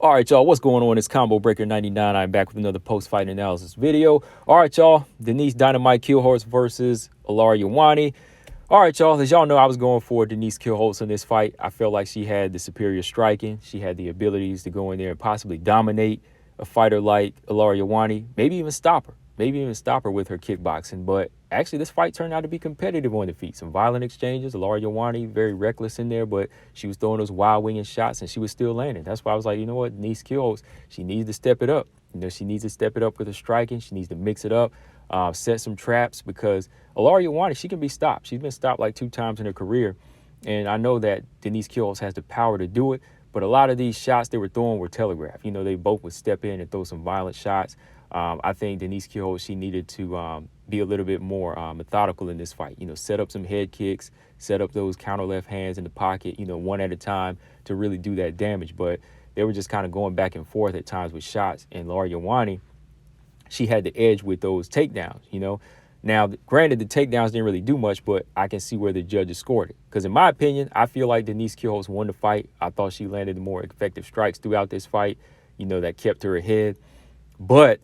All right, y'all, what's going on? It's Combo Breaker 99. I'm back with another post-fight analysis video. All right, y'all, Denise Dynamite Kielholtz versus Ilara Joanne. All right, y'all, as y'all know, I was going for Denise Kielholtz in this fight. I felt like she had the superior striking. She had the abilities to go in there and possibly dominate a fighter like Ilara Joanne, maybe even stop her with her kickboxing. But actually, this fight turned out to be competitive on the feet. Some violent exchanges. Ilara Joanne, very reckless in there, but she was throwing those wild winging shots, and she was still landing. That's why I was like, you know what, Denise Kielholtz, she needs to step it up. She needs to step it up with her striking. She needs to mix it up, set some traps, because Ilara Joanne, she can be stopped. She's been stopped like 2 times in her career, and I know that Denise Kielholtz has the power to do it. But a lot of these shots they were throwing were telegraphed. They both would step in and throw some violent shots. I think Denise Kielholtz, she needed to be a little bit more methodical in this fight. Set up some head kicks, set up those counter left hands in the pocket, one at a time to really do that damage. But they were just kind of going back and forth at times with shots. And Ilara Joanne, she had the edge with those takedowns. Now, granted, the takedowns didn't really do much, but I can see where the judges scored it. Because in my opinion, I feel like Denise Kielholtz won the fight. I thought she landed the more effective strikes throughout this fight, that kept her ahead. But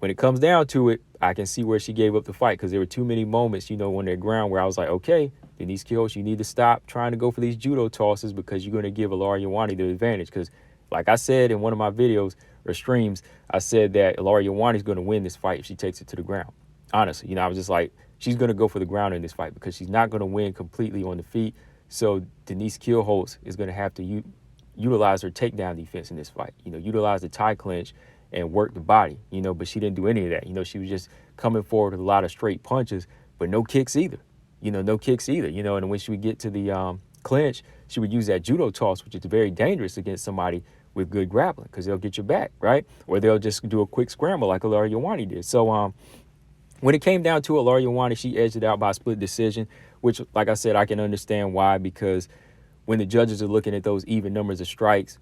when it comes down to it, I can see where she gave up the fight, because there were too many moments, on their ground where I was like, okay, Denise Kielholtz, you need to stop trying to go for these judo tosses, because you're going to give Ilara Joanne the advantage. Because like I said in one of my videos or streams, I said that Ilara Joanne is going to win this fight if she takes it to the ground. Honestly, I was just like, she's going to go for the ground in this fight, because she's not going to win completely on the feet. So Denise Kielholtz is going to have to utilize her takedown defense in this fight. Utilize the tie clinch and work the body, but she didn't do any of that. She was just coming forward with a lot of straight punches, but no kicks either. And when she would get to the clinch, she would use that judo toss, which is very dangerous against somebody with good grappling, because they'll get your back, right? Or they'll just do a quick scramble like Ilara Joanne did. So when it came down to it, Ilara Joanne, she edged it out by a split decision, which, like I said, I can understand why, because when the judges are looking at those even numbers of strikes,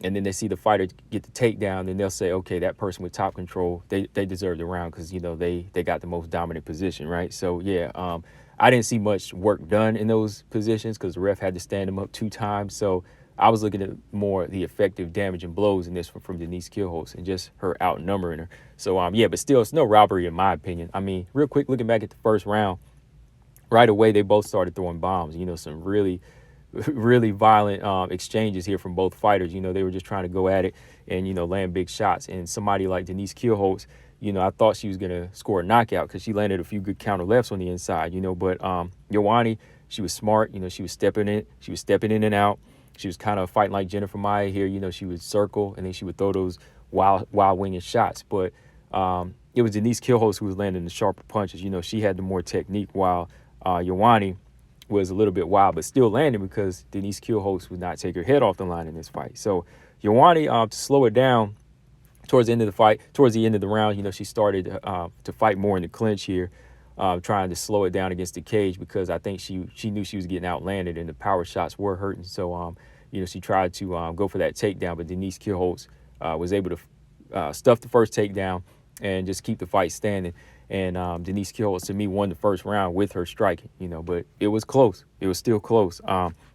and then they see the fighter get the takedown, then they'll say, okay, that person with top control, they deserve the round, because, they got the most dominant position, right? So, yeah, I didn't see much work done in those positions, because the ref had to stand them up 2 times. So I was looking at more the effective damage and blows in this from Denise Kielholtz and just her outnumbering her. So, yeah, but still, it's no robbery in my opinion. I mean, real quick, looking back at the first round, right away, they both started throwing bombs, some really violent exchanges here from both fighters. They were just trying to go at it and, land big shots. And somebody like Denise Kielholtz, I thought she was going to score a knockout, because she landed a few good counter lefts on the inside, but Joanne, she was smart. She was stepping in and out. She was kind of fighting like Jennifer Maia here. She would circle, and then she would throw those wild winging shots. But it was Denise Kielholtz who was landing the sharper punches. She had the more technique, while Joanne was a little bit wild, but still landing, because Denise Kielholtz would not take her head off the line in this fight. So Joanne, to slow it down towards the end of the round, she started to fight more in the clinch here, trying to slow it down against the cage, because I think she knew she was getting outlanded and the power shots were hurting. So, she tried to go for that takedown, but Denise Kielholtz was able to stuff the first takedown and just keep the fight standing. And Denise Kielholtz, to me, won the first round with her striking, but it was close. It was still close.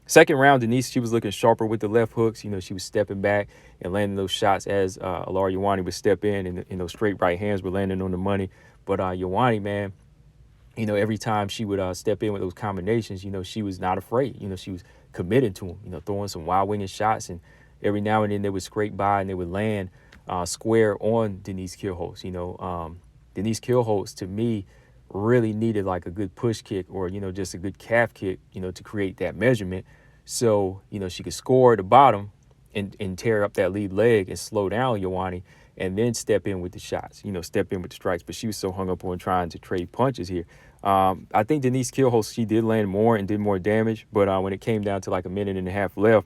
Second round, Denise, she was looking sharper with the left hooks. She was stepping back and landing those shots as Ilara Joanne would step in, and those straight right hands were landing on the money. But Joanne, man, every time she would step in with those combinations, she was not afraid. She was committed to them, throwing some wild winging shots. And every now and then they would scrape by and they would land square on Denise Kielholtz. Denise Kielholtz, to me, really needed like a good push kick, or, just a good calf kick, to create that measurement. So, she could score at the bottom and tear up that lead leg and slow down Joanne, and then step in with the shots, step in with the strikes. But she was so hung up on trying to trade punches here. I think Denise Kielholtz, she did land more and did more damage. But when it came down to like a minute and a half left,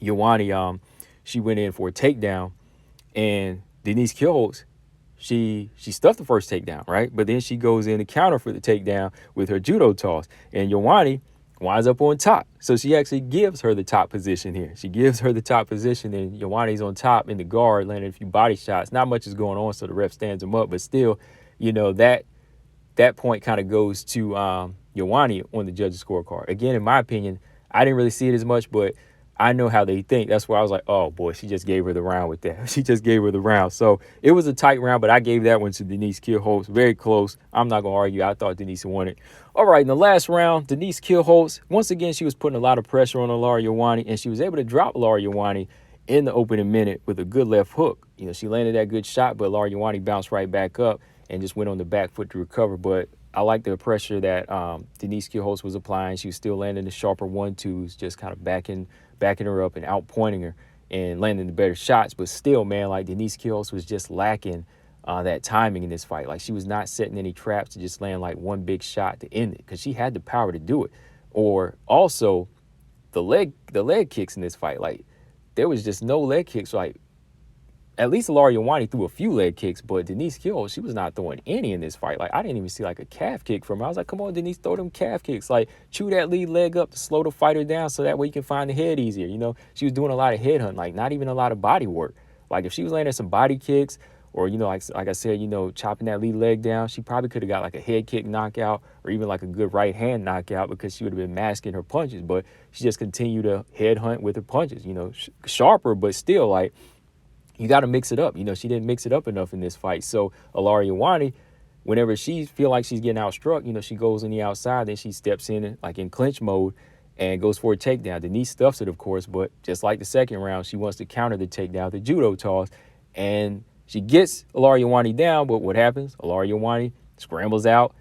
Joanne, she went in for a takedown, and Denise Kielholtz, she stuffed the first takedown, right? But then she goes in to counter for the takedown with her judo toss, and Joanne winds up on top. So she actually gives her the top position here. She gives her the top position, and Joanne's on top in the guard, landing a few body shots. Not much is going on, so the ref stands him up. But still, that point kind of goes to Joanne on the judges' scorecard. Again, in my opinion, I didn't really see it as much, but I know how they think. That's why I was like, oh boy, she just gave her the round with that. She just gave her the round. So it was a tight round, but I gave that one to Denise Kielholtz. Very close. I'm not going to argue. I thought Denise won it. All right, in the last round, Denise Kielholtz, once again, she was putting a lot of pressure on Ilara Joanne, and she was able to drop Ilara Joanne in the opening minute with a good left hook. She landed that good shot, but Ilara Joanne bounced right back up and just went on the back foot to recover. But I like the pressure that Denise Kielholtz was applying. She was still landing the sharper 1-2s, just kind of backing her up and outpointing her and landing the better shots. But still, man, like Denise Kielholtz was just lacking that timing in this fight. Like she was not setting any traps to just land like one big shot to end it, because she had the power to do it. Or also the leg kicks in this fight. Like there was just no leg kicks. Like at least Ilara Joanne threw a few leg kicks, but Denise Kielholtz, she was not throwing any in this fight. Like, I didn't even see like a calf kick from her. I was like, come on, Denise, throw them calf kicks. Like, chew that lead leg up to slow the fighter down so that way you can find the head easier. She was doing a lot of head hunting, like not even a lot of body work. Like, if she was landing some body kicks or, like I said, chopping that lead leg down, she probably could have got like a head kick knockout or even like a good right hand knockout, because she would have been masking her punches. But she just continued to head hunt with her punches, sharper, but still like, you got to mix it up. She didn't mix it up enough in this fight. So Ilara Joanne, whenever she feel like she's getting outstruck, she goes on the outside, then she steps in like in clinch mode and goes for a takedown. Denise stuffs it, of course, but just like the second round, she wants to counter the takedown, the judo toss, and she gets Ilara Joanne down. But what happens? Ilara Joanne scrambles out,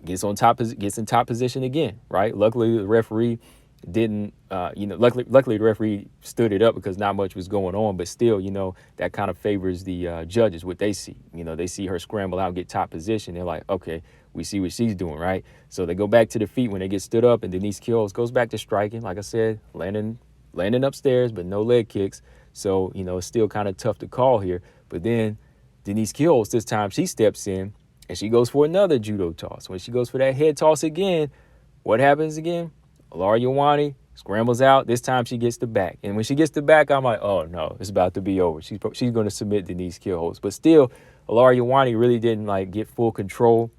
gets in top position again, right? Luckily, the referee didn't luckily the referee stood it up because not much was going on, but still, that kind of favors the judges, what they see. They see her scramble out, get top position. They're like, okay, we see what she's doing, right? So they go back to the feet when they get stood up, and Denise Kielholtz goes back to striking, like I said, landing upstairs, but no leg kicks. So, it's still kind of tough to call here. But then Denise Kielholtz, this time she steps in and she goes for another judo toss. When she goes for that head toss again, what happens again? Ilara Joanne scrambles out. This time she gets the back. And when she gets the back, I'm like, oh, no, it's about to be over. She's going to submit Denise Kielholtz. But still, Ilara Joanne really didn't, get full control.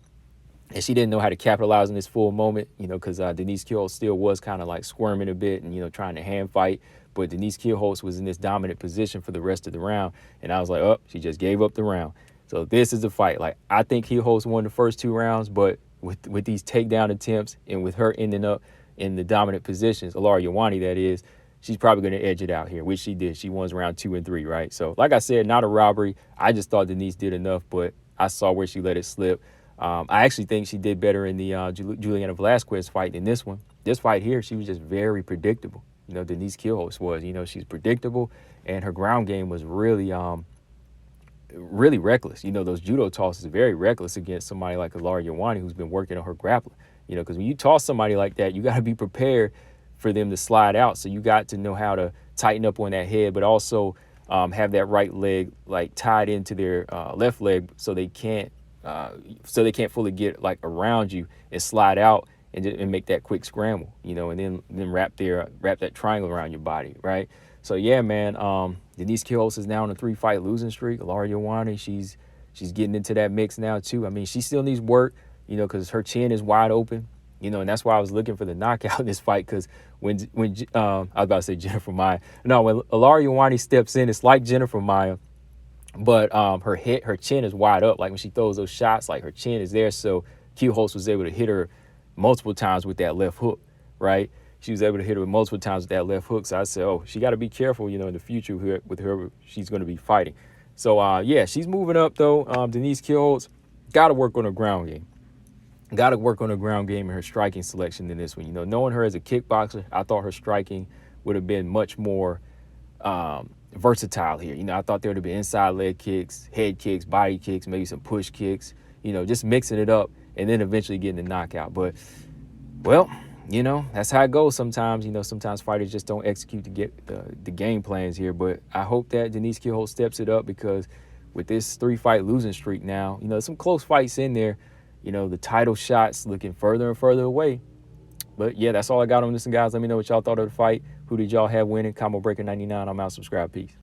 And she didn't know how to capitalize on this full moment, because Denise Kielholtz still was kind of, squirming a bit and, trying to hand fight. But Denise Kielholtz was in this dominant position for the rest of the round. And I was like, oh, she just gave up the round. So this is the fight. I think Kielholtz won the first 2 rounds, but with these takedown attempts and with her ending up in the dominant positions, Ilara Joanne, that is, she's probably going to edge it out here, which she did. She won round 2 and 3, right? So, like I said, not a robbery. I just thought Denise did enough, but I saw where she let it slip. I actually think she did better in the Juliana Velasquez fight than this one. This fight here, she was just very predictable. Denise Kielholtz was. She's predictable, and her ground game was really really reckless. Those judo tosses are very reckless against somebody like Ilara Joanne, who's been working on her grappling. Because when you toss somebody like that, you got to be prepared for them to slide out. So you got to know how to tighten up on that head, but also have that right leg tied into their left leg so they can't fully get around you and slide out and make that quick scramble. And then wrap that triangle around your body, right? So yeah, man. Denise Kielholtz is now on a 3-fight losing streak. Ilara Joanne, she's getting into that mix now too. I mean, she still needs work, because her chin is wide open, and that's why I was looking for the knockout in this fight. Because when I was about to say Jennifer Maia. No, when Ilara Joanne steps in, it's like Jennifer Maia, but her chin is wide up. Like when she throws those shots, her chin is there. So Kielholtz was able to hit her multiple times with that left hook, right? She was able to hit her multiple times with that left hook. So I said, oh, she got to be careful, in the future with whoever she's going to be fighting. So, yeah, she's moving up, though. Denise Kielholtz got to work on her ground game. Got to work on her ground game and her striking selection in this one. Knowing her as a kickboxer, I thought her striking would have been much more versatile here. I thought there would have been inside leg kicks, head kicks, body kicks, maybe some push kicks, just mixing it up and then eventually getting the knockout. But, well, that's how it goes sometimes. Sometimes fighters just don't execute to get the game plans here. But I hope that Denise Kielholtz steps it up, because with this 3-fight losing streak now, some close fights in there. The title shots looking further and further away. But, yeah, that's all I got on this one, guys. Let me know what y'all thought of the fight. Who did y'all have winning? Combo Breaker 99. I'm out. Subscribe. Peace.